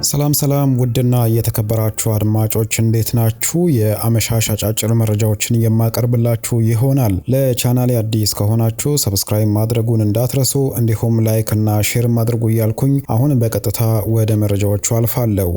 ሰላም ውድና የተከበራችሁ አድማጮች እንዴት ናችሁ? የአመሻሽ አጫጭር መረጃዎችን የማቀርብላችሁ ይሆናል። ለቻናሌ አዲስ ከሆናችሁ ሰብስክራይብ ማድረጉን እንዳትረሱ፣ እንዲሁም ላይክ እና ሼር ማድረጉ እያልኩኝ አሁን በቀጥታ ወደ መረጃዎቹ አልፋለሁ።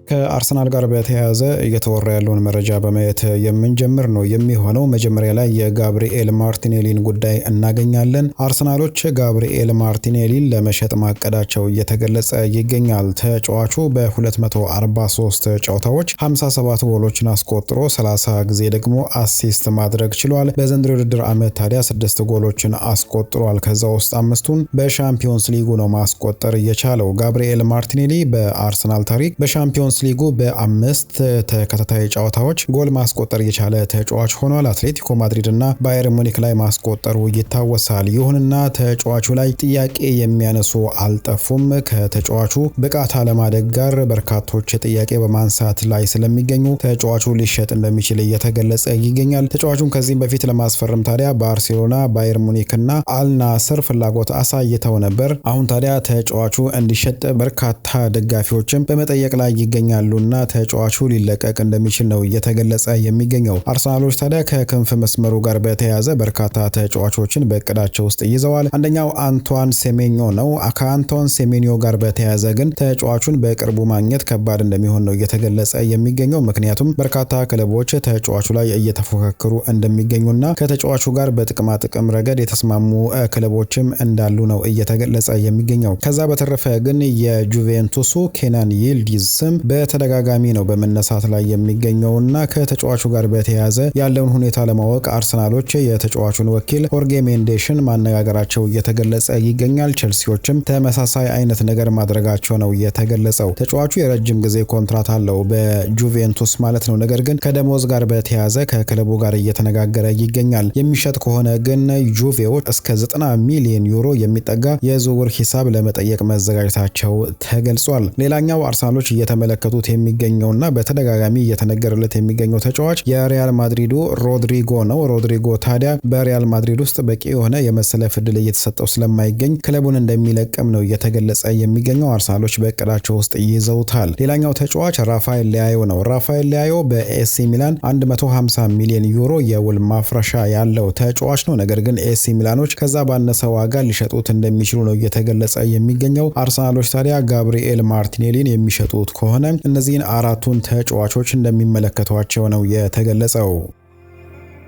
ከአርሰናል ጋር በተያያዘ እየተወራ ያለውን መረጃ በማየት የምንጀምር ነው የሚሆነው። መጀመሪያ ላይ የጋብሪኤል ማርቲኔሊን ጉዳይ እናገኛለን። አርሰናሎች ጋብሪኤል ማርቲኔሊን ለመሸጥ ማቀዳቸው እየተገለጸ ይገኛል። ተጫዋቹ በ243 ጨዋታዎች 57 ጎሎችን አስቆጥሮ 30 ጊዜ ደግሞ አሲስት ማድረግ ችሏል። በዘንድሮው ውድድር ዓመት ታዲያ 6 ጎሎችን አስቆጥሯል። ከዛ ውስጥ 5ቱን በሻምፒዮንስ ሊጉ ነው ማስቆጠር የቻለው። ጋብሪኤል ማርቲኔሊ በአርሰናል ታሪክ በሻምፒዮንስ ሊጉ በ5 ተከታታይ ጨዋታዎች ጎል ማስቆጠር የቻለ ተጫዋች ሆኗል። አትሌቲኮ ማድሪድ እና ባየር ሙኒክ ላይ ማስቆጠሩ ይታወሳል። ይሁንና ተጫዋቹ ላይ ጥያቄ የሚያነሱ አልጠፉም። ከተጫዋቹ ብቃት አለማደግ ጋር በርካቶች ጥያቄ በማንሳት ላይ ስለሚገኙ ተጫዋቹ ሊሸጥ እንደሚችል እየተገለጸ ይገኛል። ተጫዋቹን ከዚህም በፊት ለማስፈረም ታዲያ ባርሴሎና፣ ባየር ሙኒክ እና አልናስር ፍላጎት አሳይተው ነበር። አሁን ታዲያ ተጫዋቹ እንዲሸጥ በርካታ ደጋፊዎችም በመጠየቅ ላይ ያሉና ተጫዋቹ ሊለቀቅ እንደሚችል ነው እየተገለጸ የሚገኘው። አርሰናሎች ታዲያ ከክንፍ መስመሩ ጋር በተያያዘ በርካታ ተጫዋቾችን በእቅዳቸው ውስጥ ይዘዋል። አንደኛው አንቷን ሴሜኞ ነው። ከአንቷን ሴሜኞ ጋር በተያያዘ ግን ተጫዋቹን በቅርቡ ማግኘት ከባድ እንደሚሆን ነው እየተገለጸ የሚገኘው። ምክንያቱም በርካታ ክለቦች ተጫዋቹ ላይ እየተፎካከሩ እንደሚገኙና ከተጫዋቹ ጋር በጥቅማ ጥቅም ረገድ የተስማሙ ክለቦችም እንዳሉ ነው እየተገለጸ የሚገኘው። ከዛ በተረፈ ግን የጁቬንቱሱ ኬናን ይልዲዝ ስም በተደጋጋሚ ነው በመነሳት ላይ የሚገኘውና ከተጫዋቹ ጋር በተያያዘ ያለውን ሁኔታ ለማወቅ አርሰናሎች የተጫዋቹን ወኪል ሆርጌ ሜንዴሽን ማነጋገራቸው እየተገለጸ ይገኛል። ቼልሲዎችም ተመሳሳይ አይነት ነገር ማድረጋቸው ነው የተገለጸው። ተጫዋቹ የረጅም ጊዜ ኮንትራት አለው በጁቬንቱስ ማለት ነው። ነገር ግን ከደሞዝ ጋር በተያያዘ ከክለቡ ጋር እየተነጋገረ ይገኛል። የሚሸጥ ከሆነ ግን ጁቬዎች እስከ 90 ሚሊዮን ዩሮ የሚጠጋ የዝውውር ሂሳብ ለመጠየቅ መዘጋጀታቸው ተገልጿል። ሌላኛው አርሰናሎች እየተመለከቱት የሚገኘውና በተደጋጋሚ እየተነገረለት የሚገኘው ተጫዋች የሪያል ማድሪዱ ሮድሪጎ ነው። ሮድሪጎ ታዲያ በሪያል ማድሪድ ውስጥ በቂ የሆነ የመሰለፍ ዕድል እየተሰጠው ስለማይገኝ ክለቡን እንደሚለቅም ነው እየተገለጸ የሚገኘው። አርሰናሎች በእቅዳቸው ውስጥ ይዘውታል። ሌላኛው ተጫዋች ራፋኤል ሊያዮ ነው። ራፋኤል ሊያዮ በኤሲ ሚላን 150 ሚሊዮን ዩሮ የውል ማፍረሻ ያለው ተጫዋች ነው። ነገር ግን ኤሲ ሚላኖች ከዛ ባነሰ ዋጋ ሊሸጡት እንደሚችሉ ነው እየተገለጸ የሚገኘው። አርሰናሎች ታዲያ ጋብሪኤል ማርቲኔሊን የሚሸጡት ከሆነ እነዚህን አራቱን ተጫዋቾች እንደሚመለከቷቸው ነው የተገለጸው።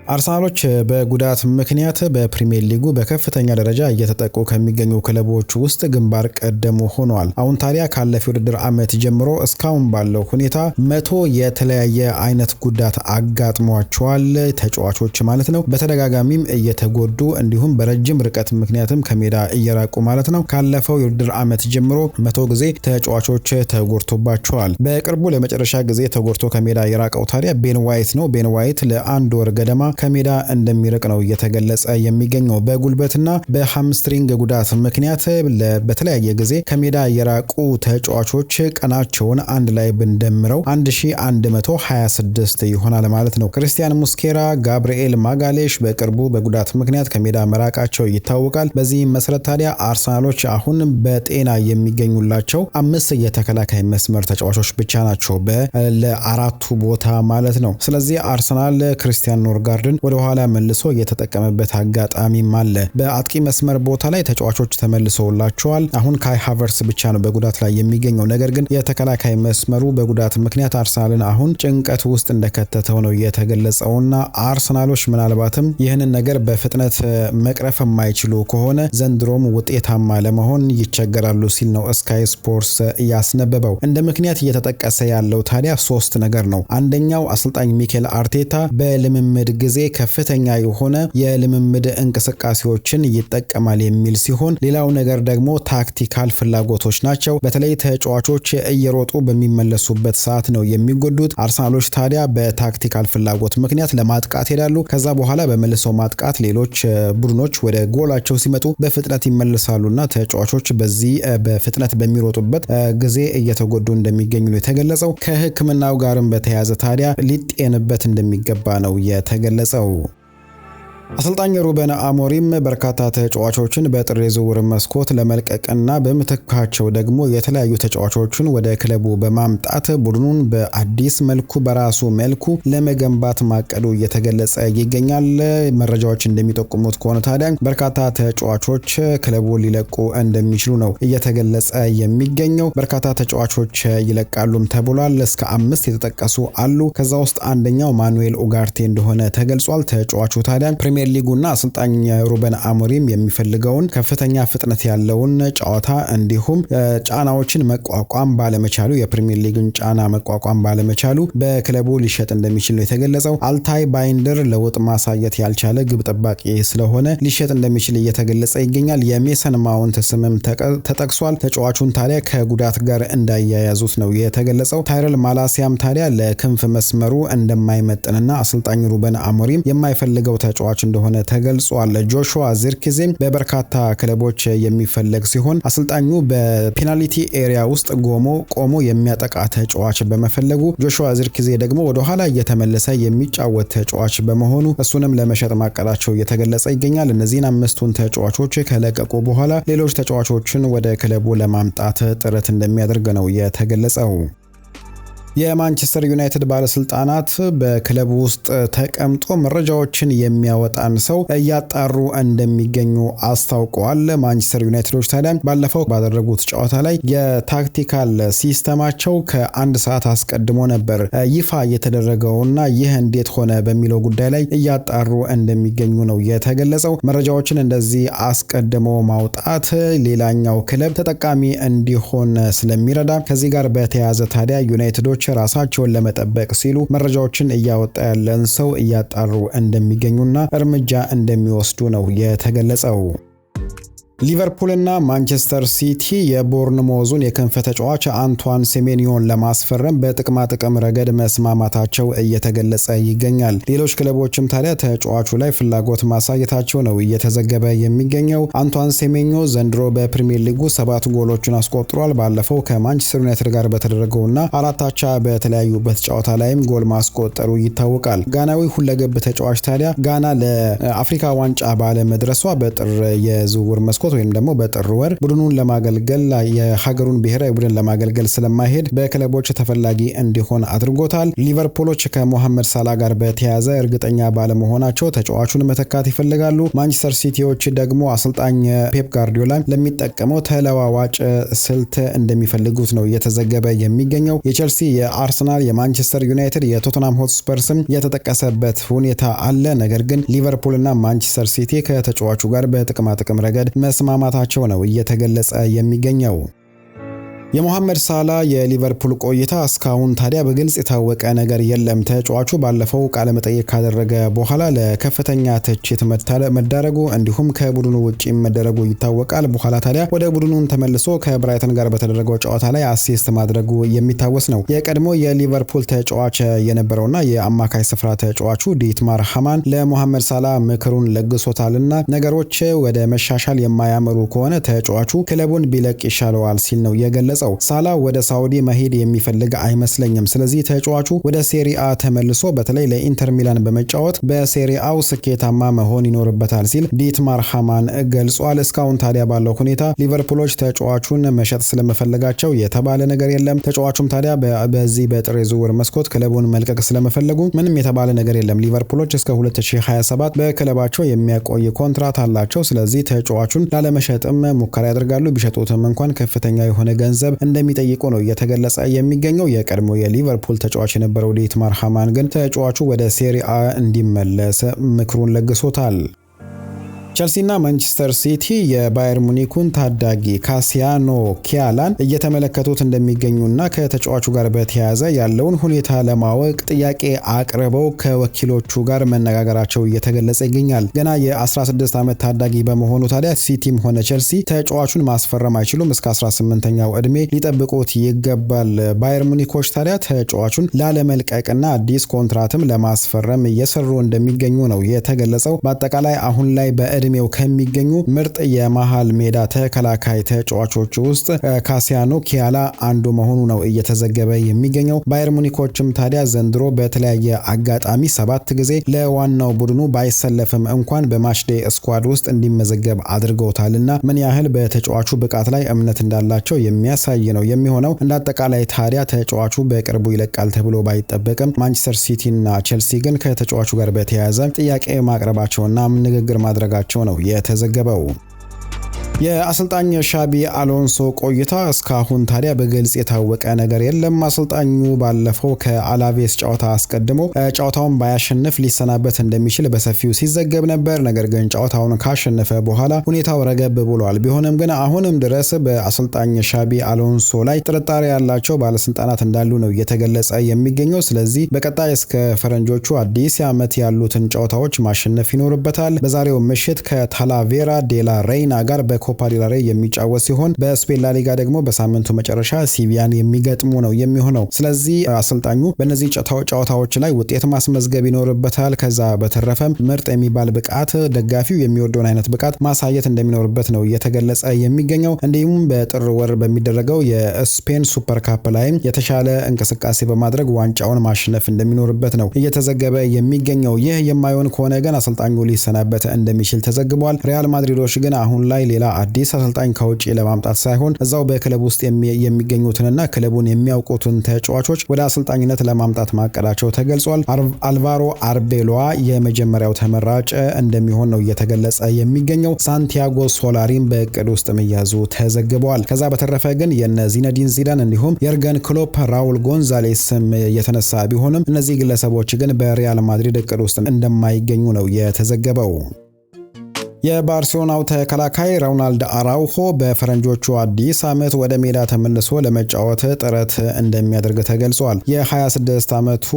አርሰናሎች በጉዳት ምክንያት በፕሪሚየር ሊጉ በከፍተኛ ደረጃ እየተጠቁ ከሚገኙ ክለቦች ውስጥ ግንባር ቀደሙ ሆኗል። አሁን ታዲያ ካለፈው ውድድር ዓመት ጀምሮ እስካሁን ባለው ሁኔታ 100 የተለያየ አይነት ጉዳት አጋጥሟቸዋል ተጫዋቾች ማለት ነው። በተደጋጋሚም እየተጎዱ እንዲሁም በረጅም ርቀት ምክንያትም ከሜዳ እየራቁ ማለት ነው። ካለፈው የውድድር ዓመት ጀምሮ 100 ጊዜ ተጫዋቾች ተጎድቶባቸዋል። በቅርቡ ለመጨረሻ ጊዜ ተጎድቶ ከሜዳ የራቀው ታዲያ ቤን ዋይት ነው። ቤን ዋይት ለአንድ ወር ገደማ ከሜዳ እንደሚርቅ ነው እየተገለጸ የሚገኘው። በጉልበትና በሃምስትሪንግ ጉዳት ምክንያት በተለያየ ጊዜ ከሜዳ የራቁ ተጫዋቾች ቀናቸውን አንድ ላይ ብንደምረው 1126 ይሆናል ማለት ነው። ክሪስቲያን ሙስኬራ፣ ጋብሪኤል ማጋሌሽ በቅርቡ በጉዳት ምክንያት ከሜዳ መራቃቸው ይታወቃል። በዚህም መሰረት ታዲያ አርሰናሎች አሁን በጤና የሚገኙላቸው 5 የተከላካይ መስመር ተጫዋቾች ብቻ ናቸው ለአራቱ ቦታ ማለት ነው። ስለዚህ አርሰናል ክሪስቲያን ኖርጋርድን ወደ ኋላ መልሶ የተጠቀመበት አጋጣሚም አለ። በአጥቂ መስመር ቦታ ላይ ተጫዋቾች ተመልሰውላቸዋል። አሁን ካይ ሃቨርስ ብቻ ነው በጉዳት ላይ የሚገኘው። ነገር ግን የተከላካይ መስመሩ በጉዳት ምክንያት አርሰናልን አሁን ጭንቀት ውስጥ እንደከተተው ነው የተገለጸውና አርሰናሎች ምናልባትም ይህንን ነገር በፍጥነት መቅረፍ የማይችሉ ከሆነ ዘንድሮም ውጤታማ ለመሆን ይቸገራሉ ሲል ነው ስካይ ስፖርትስ ያስነበበው። እንደ ምክንያት እየተጠቀሰ ያለው ታዲያ 3 ነገር ነው። አንደኛው አሰልጣኝ ሚኬል አርቴታ በልምምድ ጊዜ ከፍተኛ የሆነ የልምምድ እንቅስቃሴዎችን ይጠቀማል የሚል ሲሆን፣ ሌላው ነገር ደግሞ ታክቲካል ፍላጎቶች ናቸው። በተለይ ተጫዋቾች እየሮጡ በሚመለሱበት ሰዓት ነው የሚጎዱት። አርሰናሎች ታዲያ በታክቲካል ፍላጎት ምክንያት ለማጥቃት ሄዳሉ። ከዛ በኋላ በመልሶ ማጥቃት ሌሎች ቡድኖች ወደ ጎላቸው ሲመጡ በፍጥነት ይመለሳሉና ተጫዋቾች በዚህ በፍጥነት በሚሮጡበት ጊዜ እየተጎዱ እንደሚገኙ ነው የተገለጸው። ከሕክምናው ጋርም በተያያዘ ታዲያ ሊጤንበት እንደሚገባ ነው የተገለጸው። አሰልጣኝ ሩበን አሞሪም በርካታ ተጫዋቾችን በጥር የዝውውር መስኮት ለመልቀቅና በምትካቸው ደግሞ የተለያዩ ተጫዋቾችን ወደ ክለቡ በማምጣት ቡድኑን በአዲስ መልኩ በራሱ መልኩ ለመገንባት ማቀዱ እየተገለጸ ይገኛል። መረጃዎች እንደሚጠቁሙት ከሆነ ታዲያ በርካታ ተጫዋቾች ክለቡ ሊለቁ እንደሚችሉ ነው እየተገለጸ የሚገኘው። በርካታ ተጫዋቾች ይለቃሉም ተብሏል። እስከ 5 የተጠቀሱ አሉ። ከዛ ውስጥ አንደኛው ማኑኤል ኡጋርቴ እንደሆነ ተገልጿል። ተጫዋቹ ታዲያ ፕሪሚየር ሊጉና አሰልጣኝ ሩበን አሞሪም የሚፈልገውን ከፍተኛ ፍጥነት ያለውን ጨዋታ እንዲሁም ጫናዎችን መቋቋም ባለመቻሉ የፕሪሚየር ሊግን ጫና መቋቋም ባለመቻሉ በክለቡ ሊሸጥ እንደሚችል ነው የተገለጸው። አልታይ ባይንደር ለውጥ ማሳየት ያልቻለ ግብ ጠባቂ ስለሆነ ሊሸጥ እንደሚችል እየተገለጸ ይገኛል። የሜሰን ማውንት ስምም ተጠቅሷል። ተጫዋቹን ታዲያ ከጉዳት ጋር እንዳያያዙት ነው የተገለጸው። ታይረል ማላሲያም ታዲያ ለክንፍ መስመሩ እንደማይመጥንና አሰልጣኝ ሩበን አሞሪም የማይፈልገው ተጫዋች እንደሆነ ተገልጿል። ጆሹዋ ዚርክዜ በበርካታ ክለቦች የሚፈለግ ሲሆን አሰልጣኙ በፔናልቲ ኤሪያ ውስጥ ቆሞ የሚያጠቃ ተጫዋች በመፈለጉ ጆሹዋ ዚርክዜ ደግሞ ወደ ኋላ እየተመለሰ የሚጫወት ተጫዋች በመሆኑ እሱንም ለመሸጥ ማቀዳቸው እየተገለጸ ይገኛል። እነዚህን 5ቱን ተጫዋቾች ከለቀቁ በኋላ ሌሎች ተጫዋቾችን ወደ ክለቡ ለማምጣት ጥረት እንደሚያደርግ ነው የተገለጸው። የማንቸስተር ዩናይትድ ባለስልጣናት በክለቡ ውስጥ ተቀምጦ መረጃዎችን የሚያወጣን ሰው እያጣሩ እንደሚገኙ አስታውቀዋል። ማንቸስተር ዩናይትዶች ታዲያ ባለፈው ባደረጉት ጨዋታ ላይ የታክቲካል ሲስተማቸው ከ1 ሰዓት አስቀድሞ ነበር ይፋ የተደረገውና ይህ እንዴት ሆነ በሚለው ጉዳይ ላይ እያጣሩ እንደሚገኙ ነው የተገለጸው። መረጃዎችን እንደዚህ አስቀድሞ ማውጣት ሌላኛው ክለብ ተጠቃሚ እንዲሆን ስለሚረዳ ከዚህ ጋር በተያያዘ ታዲያ ዩናይትዶች ራሳቸውን ለመጠበቅ ሲሉ መረጃዎችን እያወጣ ያለን ሰው እያጣሩ እንደሚገኙና እርምጃ እንደሚወስዱ ነው የተገለጸው። ሊቨርፑልና ማንቸስተር ሲቲ የቦርንሞዙን የክንፍ ተጫዋች አንቷን ሴሜኒዮን ለማስፈረም በጥቅማ ጥቅም ረገድ መስማማታቸው እየተገለጸ ይገኛል። ሌሎች ክለቦችም ታዲያ ተጫዋቹ ላይ ፍላጎት ማሳየታቸው ነው እየተዘገበ የሚገኘው። አንቷን ሴሜኒዮ ዘንድሮ በፕሪሚየር ሊጉ 7 ጎሎችን አስቆጥሯል። ባለፈው ከማንቸስተር ዩናይትድ ጋር በተደረገውና 4 አቻ በተለያዩበት ጨዋታ ላይም ጎል ማስቆጠሩ ይታወቃል። ጋናዊ ሁለገብ ተጫዋች ታዲያ ጋና ለአፍሪካ ዋንጫ ባለመድረሷ በጥር የዝውውር መስኮት ወይም ደግሞ በጥር ወር ቡድኑን ለማገልገል የሀገሩን ብሔራዊ ቡድን ለማገልገል ስለማይሄድ በክለቦች ተፈላጊ እንዲሆን አድርጎታል። ሊቨርፑሎች ከሞሐመድ ሳላ ጋር በተያያዘ እርግጠኛ ባለመሆናቸው ተጫዋቹን መተካት ይፈልጋሉ። ማንቸስተር ሲቲዎች ደግሞ አሰልጣኝ ፔፕ ጋርዲዮላ ለሚጠቀመው ተለዋዋጭ ስልት እንደሚፈልጉት ነው እየተዘገበ የሚገኘው። የቼልሲ፣ የአርሰናል፣ የማንቸስተር ዩናይትድ፣ የቶተንሃም ሆትስፐርስም የተጠቀሰበት ሁኔታ አለ። ነገር ግን ሊቨርፑልና ማንቸስተር ሲቲ ከተጫዋቹ ጋር በጥቅማ ጥቅም ረገድ መስማማታቸው ነው እየተገለጸ የሚገኘው። የሞሐመድ ሳላ የሊቨርፑል ቆይታ እስካሁን ታዲያ በግልጽ የታወቀ ነገር የለም። ተጫዋቹ ባለፈው ቃለ መጠይቅ ካደረገ በኋላ ለከፍተኛ ትችት መዳረጉ እንዲሁም ከቡድኑ ውጪ መደረጉ ይታወቃል። በኋላ ታዲያ ወደ ቡድኑን ተመልሶ ከብራይተን ጋር በተደረገው ጨዋታ ላይ አሲስት ማድረጉ የሚታወስ ነው። የቀድሞ የሊቨርፑል ተጫዋች የነበረውና የአማካይ ስፍራ ተጫዋቹ ዲትማር ሃማን ለሞሐመድ ሳላ ምክሩን ለግሶታልና ነገሮች ወደ መሻሻል የማያመሩ ከሆነ ተጫዋቹ ክለቡን ቢለቅ ይሻለዋል ሲል ነው የገለጸው። ሳላ ወደ ሳውዲ መሄድ የሚፈልግ አይመስለኝም። ስለዚህ ተጫዋቹ ወደ ሴሪአ ተመልሶ በተለይ ለኢንተር ሚላን በመጫወት በሴሪአው ስኬታማ መሆን ይኖርበታል ሲል ዲትማር ሃማን ገልጿል። እስካሁን ታዲያ ባለው ሁኔታ ሊቨርፑሎች ተጫዋቹን መሸጥ ስለመፈለጋቸው የተባለ ነገር የለም። ተጫዋቹም ታዲያ በዚህ በጥር የዝውውር መስኮት ክለቡን መልቀቅ ስለመፈለጉ ምንም የተባለ ነገር የለም። ሊቨርፑሎች እስከ 2027 በክለባቸው የሚያቆይ ኮንትራት አላቸው። ስለዚህ ተጫዋቹን ላለመሸጥም ሙከራ ያደርጋሉ። ቢሸጡትም እንኳን ከፍተኛ የሆነ ገንዘብ እንደሚጠይቁ ነው እየተገለጸ የሚገኘው። የቀድሞ የሊቨርፑል ተጫዋች የነበረው ዲትማር ሃማን ግን ተጫዋቹ ወደ ሴሪአ እንዲመለስ ምክሩን ለግሶታል። ቸልሲና ማንቸስተር ሲቲ የባየር ሙኒኩን ታዳጊ ካሲያኖ ኪያላን እየተመለከቱት እንደሚገኙና ከተጫዋቹ ጋር በተያያዘ ያለውን ሁኔታ ለማወቅ ጥያቄ አቅርበው ከወኪሎቹ ጋር መነጋገራቸው እየተገለጸ ይገኛል። ገና የ16 ዓመት ታዳጊ በመሆኑ ታዲያ ሲቲም ሆነ ቸልሲ ተጫዋቹን ማስፈረም አይችሉም። እስከ 18ኛው ዕድሜ ሊጠብቁት ይገባል። ባየር ሙኒኮች ታዲያ ተጫዋቹን ላለመልቀቅና አዲስ ኮንትራትም ለማስፈረም እየሰሩ እንደሚገኙ ነው የተገለጸው። በአጠቃላይ አሁን ላይ በእድሜው ከሚገኙ ምርጥ የመሃል ሜዳ ተከላካይ ተጫዋቾች ውስጥ ካሲያኖ ኪያላ አንዱ መሆኑ ነው እየተዘገበ የሚገኘው። ባየር ሙኒኮችም ታዲያ ዘንድሮ በተለያየ አጋጣሚ 7 ጊዜ ለዋናው ቡድኑ ባይሰለፍም እንኳን በማችዴ ስኳድ ውስጥ እንዲመዘገብ አድርገውታልና ምን ያህል በተጫዋቹ ብቃት ላይ እምነት እንዳላቸው የሚያሳይ ነው የሚሆነው። እንደ አጠቃላይ ታዲያ ተጫዋቹ በቅርቡ ይለቃል ተብሎ ባይጠበቅም ማንቸስተር ሲቲ እና ቼልሲ ግን ከተጫዋቹ ጋር በተያያዘ ጥያቄ ማቅረባቸውና ንግግር ማድረጋቸው ነው የተዘገበው። የአሰልጣኝ ሻቢ አሎንሶ ቆይታ እስካሁን ታዲያ በግልጽ የታወቀ ነገር የለም። አሰልጣኙ ባለፈው ከአላቬስ ጨዋታ አስቀድሞ ጨዋታውን ባያሸንፍ ሊሰናበት እንደሚችል በሰፊው ሲዘገብ ነበር። ነገር ግን ጨዋታውን ካሸነፈ በኋላ ሁኔታው ረገብ ብሏል። ቢሆንም ግን አሁንም ድረስ በአሰልጣኝ ሻቢ አሎንሶ ላይ ጥርጣሬ ያላቸው ባለስልጣናት እንዳሉ ነው እየተገለጸ የሚገኘው። ስለዚህ በቀጣይ እስከ ፈረንጆቹ አዲስ ዓመት ያሉትን ጨዋታዎች ማሸነፍ ይኖርበታል። በዛሬው ምሽት ከታላቬራ ዴላ ሬይና ጋር ኮፓ ዴል ሬይ የሚጫወት ሲሆን በስፔን ላሊጋ ደግሞ በሳምንቱ መጨረሻ ሲቪያን የሚገጥሙ ነው የሚሆነው። ስለዚህ አሰልጣኙ በእነዚህ ጨዋታዎች ላይ ውጤት ማስመዝገብ ይኖርበታል። ከዛ በተረፈም ምርጥ የሚባል ብቃት፣ ደጋፊው የሚወደውን አይነት ብቃት ማሳየት እንደሚኖርበት ነው እየተገለጸ የሚገኘው። እንዲሁም በጥር ወር በሚደረገው የስፔን ሱፐር ካፕ ላይም የተሻለ እንቅስቃሴ በማድረግ ዋንጫውን ማሸነፍ እንደሚኖርበት ነው እየተዘገበ የሚገኘው። ይህ የማይሆን ከሆነ ግን አሰልጣኙ ሊሰናበት እንደሚችል ተዘግቧል። ሪያል ማድሪዶች ግን አሁን ላይ ሌላ አዲስ አሰልጣኝ ከውጪ ለማምጣት ሳይሆን እዛው በክለብ ውስጥ የሚገኙትንና ክለቡን የሚያውቁትን ተጫዋቾች ወደ አሰልጣኝነት ለማምጣት ማቀዳቸው ተገልጿል። አልቫሮ አርቤሎዋ የመጀመሪያው ተመራጭ እንደሚሆን ነው እየተገለጸ የሚገኘው። ሳንቲያጎ ሶላሪም በእቅድ ውስጥ መያዙ ተዘግበዋል። ከዛ በተረፈ ግን የነ ዚነዲን ዚዳን እንዲሁም የርገን ክሎፕ፣ ራውል ጎንዛሌስም የተነሳ ቢሆንም እነዚህ ግለሰቦች ግን በሪያል ማድሪድ እቅድ ውስጥ እንደማይገኙ ነው የተዘገበው። የባርሴሎናው ተከላካይ ሮናልድ አራውሆ በፈረንጆቹ አዲስ ዓመት ወደ ሜዳ ተመልሶ ለመጫወት ጥረት እንደሚያደርግ ተገልጿል። የ26 ዓመቱ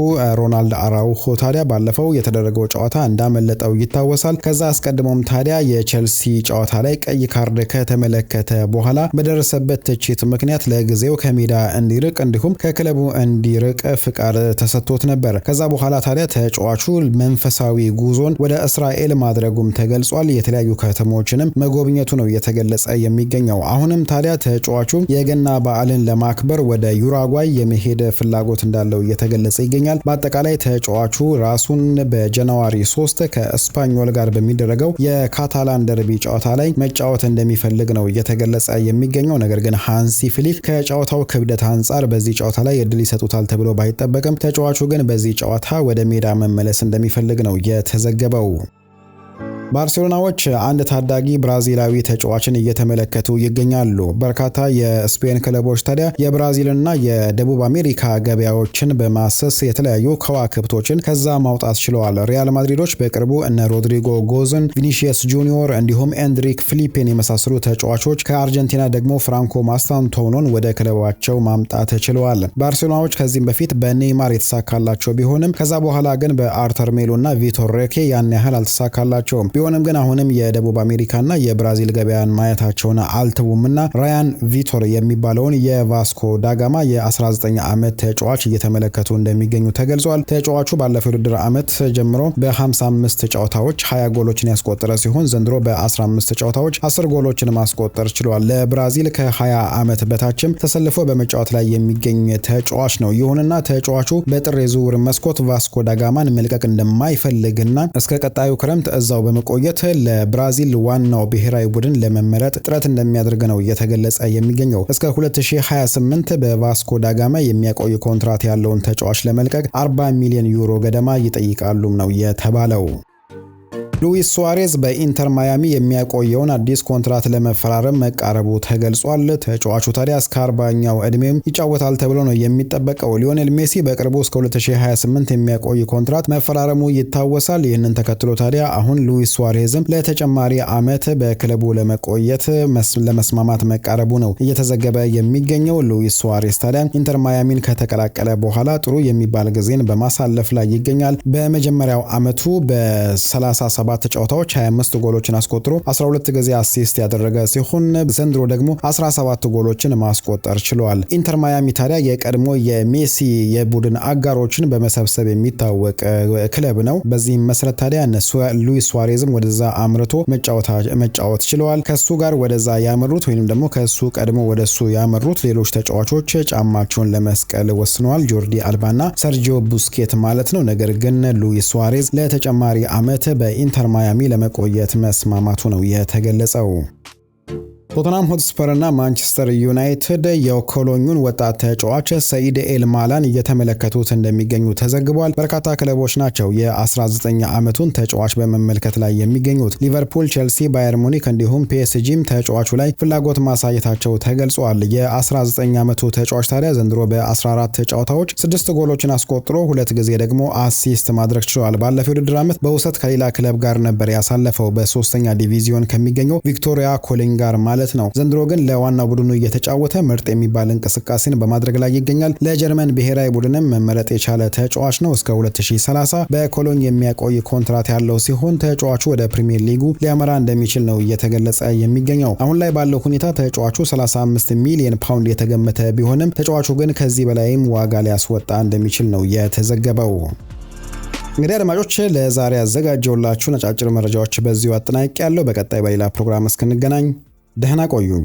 ሮናልድ አራውሆ ታዲያ ባለፈው የተደረገው ጨዋታ እንዳመለጠው ይታወሳል። ከዛ አስቀድሞም ታዲያ የቼልሲ ጨዋታ ላይ ቀይ ካርድ ከተመለከተ በኋላ በደረሰበት ትችት ምክንያት ለጊዜው ከሜዳ እንዲርቅ እንዲሁም ከክለቡ እንዲርቅ ፍቃድ ተሰጥቶት ነበር። ከዛ በኋላ ታዲያ ተጫዋቹ መንፈሳዊ ጉዞን ወደ እስራኤል ማድረጉም ተገልጿል። የተለያዩ ከተሞችንም መጎብኘቱ ነው እየተገለጸ የሚገኘው። አሁንም ታዲያ ተጫዋቹ የገና በዓልን ለማክበር ወደ ዩራጓይ የመሄድ ፍላጎት እንዳለው እየተገለጸ ይገኛል። በአጠቃላይ ተጫዋቹ ራሱን በጃንዋሪ 3 ከስፓኞል ጋር በሚደረገው የካታላን ደርቢ ጨዋታ ላይ መጫወት እንደሚፈልግ ነው እየተገለጸ የሚገኘው። ነገር ግን ሃንሲ ፍሊክ ከጨዋታው ክብደት አንጻር በዚህ ጨዋታ ላይ እድል ይሰጡታል ተብሎ ባይጠበቅም ተጫዋቹ ግን በዚህ ጨዋታ ወደ ሜዳ መመለስ እንደሚፈልግ ነው የተዘገበው። ባርሴሎናዎች አንድ ታዳጊ ብራዚላዊ ተጫዋችን እየተመለከቱ ይገኛሉ። በርካታ የስፔን ክለቦች ታዲያ የብራዚልና የደቡብ አሜሪካ ገበያዎችን በማሰስ የተለያዩ ከዋክብቶችን ከዛ ማውጣት ችለዋል። ሪያል ማድሪዶች በቅርቡ እነ ሮድሪጎ ጎዝን፣ ቪኒሺየስ ጁኒዮር እንዲሁም ኤንድሪክ ፊሊፔን የመሳሰሉ ተጫዋቾች ከአርጀንቲና ደግሞ ፍራንኮ ማስታንቶኖን ወደ ክለባቸው ማምጣት ችለዋል። ባርሴሎናዎች ከዚህም በፊት በኔይማር የተሳካላቸው ቢሆንም ከዛ በኋላ ግን በአርተር ሜሎና ቪቶር ሮኬ ያን ያህል አልተሳካላቸውም። ቢሆንም ግን አሁንም የደቡብ አሜሪካና የብራዚል ገበያን ማየታቸውን አልተውምና ራያን ቪቶር የሚባለውን የቫስኮ ዳጋማ የ19 ዓመት ተጫዋች እየተመለከቱ እንደሚገኙ ተገልጿል። ተጫዋቹ ባለፈው ውድድር ዓመት ጀምሮ በ55 ጨዋታዎች 20 ጎሎችን ያስቆጠረ ሲሆን ዘንድሮ በ15 ጨዋታዎች 10 ጎሎችን ማስቆጠር ችሏል። ለብራዚል ከ20 ዓመት በታችም ተሰልፎ በመጫወት ላይ የሚገኝ ተጫዋች ነው። ይሁንና ተጫዋቹ በጥር የዝውውር መስኮት ቫስኮ ዳጋማን መልቀቅ እንደማይፈልግና እስከ ቀጣዩ ክረምት እዛው ቆየት ለብራዚል ዋናው ብሔራዊ ቡድን ለመመረጥ ጥረት እንደሚያደርግ ነው እየተገለጸ የሚገኘው። እስከ 2028 በቫስኮ ዳጋማ የሚያቆይ ኮንትራት ያለውን ተጫዋች ለመልቀቅ 40 ሚሊዮን ዩሮ ገደማ ይጠይቃሉም ነው የተባለው። ሉዊስ ሱዋሬዝ በኢንተር ማያሚ የሚያቆየውን አዲስ ኮንትራት ለመፈራረም መቃረቡ ተገልጿል። ተጫዋቹ ታዲያ እስከ 40ኛው ዕድሜም ይጫወታል ተብሎ ነው የሚጠበቀው። ሊዮኔል ሜሲ በቅርቡ እስከ 2028 የሚያቆይ ኮንትራት መፈራረሙ ይታወሳል። ይህንን ተከትሎ ታዲያ አሁን ሉዊስ ሱዋሬዝም ለተጨማሪ ዓመት በክለቡ ለመቆየት ለመስማማት መቃረቡ ነው እየተዘገበ የሚገኘው። ሉዊስ ሱዋሬዝ ታዲያ ኢንተር ማያሚን ከተቀላቀለ በኋላ ጥሩ የሚባል ጊዜን በማሳለፍ ላይ ይገኛል። በመጀመሪያው ዓመቱ በ37 በ17 ጨዋታዎች 25 ጎሎችን አስቆጥሮ 12 ጊዜ አሲስት ያደረገ ሲሆን ዘንድሮ ደግሞ 17 ጎሎችን ማስቆጠር ችሏል። ኢንተር ማያሚ ታዲያ የቀድሞ የሜሲ የቡድን አጋሮችን በመሰብሰብ የሚታወቅ ክለብ ነው። በዚህም መሰረት ታዲያ ሉዊስ ሱዋሬዝም ወደዛ አምርቶ መጫወት ችለዋል። ከሱ ጋር ወደዛ ያመሩት ወይንም ደግሞ ከሱ ቀድሞ ወደሱ ያመሩት ሌሎች ተጫዋቾች ጫማቸውን ለመስቀል ወስነዋል። ጆርዲ አልባና ሰርጂዮ ቡስኬት ማለት ነው። ነገር ግን ሉዊስ ሱዋሬዝ ለተጨማሪ ዓመት በኢንተር ማያሚ ለመቆየት መስማማቱ ነው የተገለጸው። ቶተንሃም ሆትስፐር እና ማንቸስተር ዩናይትድ የኮሎኙን ወጣት ተጫዋች ሰኢድ ኤልማላን እየተመለከቱት እንደሚገኙ ተዘግቧል። በርካታ ክለቦች ናቸው የ19 ዓመቱን ተጫዋች በመመልከት ላይ የሚገኙት። ሊቨርፑል፣ ቼልሲ፣ ባየር ሙኒክ እንዲሁም ፒኤስጂም ተጫዋቹ ላይ ፍላጎት ማሳየታቸው ተገልጿል። የ19 ዓመቱ ተጫዋች ታዲያ ዘንድሮ በ14 ጨዋታዎች 6 ጎሎችን አስቆጥሮ 2 ጊዜ ደግሞ አሲስት ማድረግ ችሏል። ባለፈው ውድድር ዓመት በውሰት ከሌላ ክለብ ጋር ነበር ያሳለፈው በ3ኛ ዲቪዚዮን ከሚገኘው ቪክቶሪያ ኮሊን ጋር ማለት ነው። ዘንድሮ ግን ለዋና ቡድኑ እየተጫወተ ምርጥ የሚባል እንቅስቃሴን በማድረግ ላይ ይገኛል። ለጀርመን ብሔራዊ ቡድንም መመረጥ የቻለ ተጫዋች ነው። እስከ 2030 በኮሎኝ የሚያቆይ ኮንትራት ያለው ሲሆን ተጫዋቹ ወደ ፕሪሚየር ሊጉ ሊያመራ እንደሚችል ነው እየተገለጸ የሚገኘው። አሁን ላይ ባለው ሁኔታ ተጫዋቹ 35 ሚሊዮን ፓውንድ የተገመተ ቢሆንም ተጫዋቹ ግን ከዚህ በላይም ዋጋ ሊያስወጣ እንደሚችል ነው የተዘገበው። እንግዲህ አድማጮች ለዛሬ ያዘጋጀውላችሁ አጫጭር መረጃዎች በዚሁ አጠናቅቄያለሁ። በቀጣይ በሌላ ፕሮግራም እስክንገናኝ ደህና ቆዩኝ።